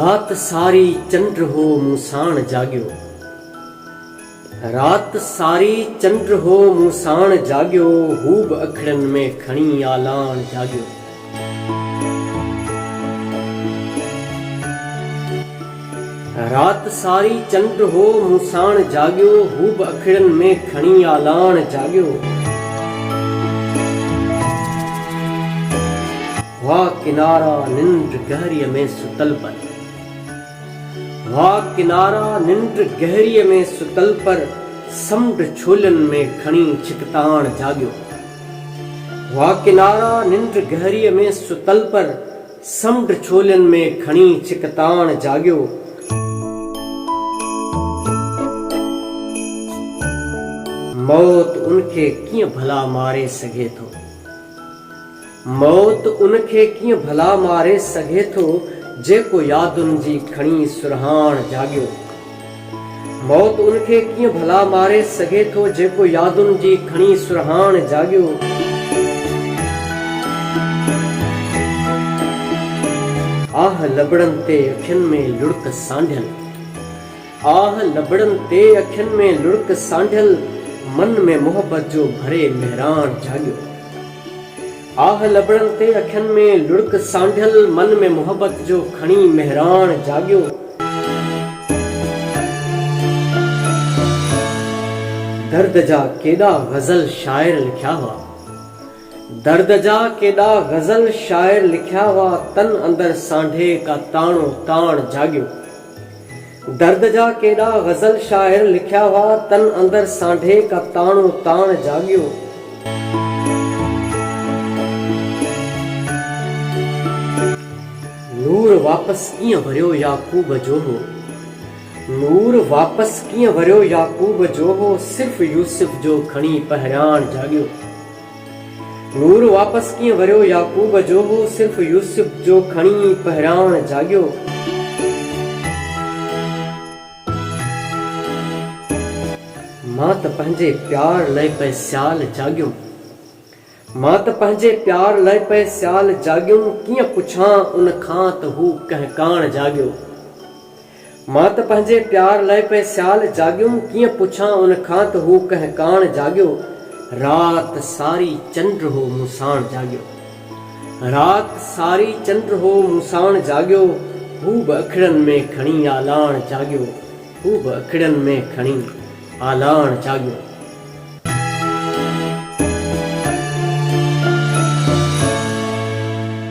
रात सारी चंद्र हो मूसाण जाग्यो। रात सारी चंद्र हो मूसाण जाग्यो। हूब अखड़न में खणी आलाण जाग्यो। रात सारी चंद्र हो मूसाण जाग्यो। हूब अखड़न में खणी आलाण जाग्यो। वाह किनारा निंद्र गहरी में सुतल पर। वाह किनारा निंद्र गहरी में सुतल पर। समुद्र छोलन में खणी छिकताण जाग्यो। वाह किनारा निंद्र गहरी में सुतल पर। समुद्र छोलन में खणी छिकताण जाग्यो। मौत उनखे कीअं भला मारे सघे थो। मौत उनखे कीअं भला मारे सघे थो जेको यादुनि जी खणी सुरहाण जाग्यो। मौत उनखे कीअं भला मारे सघे थो जेको यादुनि जी खणी सुरहाण जाग्यो। आह लबड़नि ते अखियुनि में लुड़क सांढियल। आह लबड़नि ते अखियुनि में लुड़क सांढियल। मन में मोहब्बत जो भरे मेहरान जाग्यो। आह लबड़नि ते अखियुनि में लुड़क सांढियल। मन में मोहब्बत जो खणी मेहरान जाग्यो। दर्द जा केॾा गज़ल शाइर लिखिया हुआ। दर्द जा केॾा गज़ल शाइर लिखिया हुआ। तन अंदर सांढे का ताणो ताण जाग्यो। दर्द जा केॾा गज़ल शाइर लिखिया हुआ। तन अंदर सांढे का ताणो ताण जाग्यो। नूर वापस कीअं वरियो याकूब जो हो। नूर वापस कीअं वरियो याकूब जो हो। सिर्फ़ यूसुफ जो खणी पहिराण जाग्यो। नूर वापस कीअं वरियो याकूब जो हो। सिर्फ़ यूसुफ जो खणी पहिराण जाग्यो। मां त पंहिंजे प्यार लाइ पे स्याल जाग्युमि। मां त पंहिंजे प्यार लाइ पे स्याल जाग्युमि। कीअं पुछां उन खां त हू कहकाण जाग्यो। मां त पंहिंजे प्यार लाइ पे स्याल जाग्युमि। कीअं पुछां उन खां त हू कहकाण जाग्यो। रात सारी चंद्र हो मूसाण जाग्यो। रात सारी चंद्र हो मूसाण जाग्यो। हूब अखड़नि में खणी आलाण जाग्यो। हूब अखड़नि में खणी आलाण जाग्यो।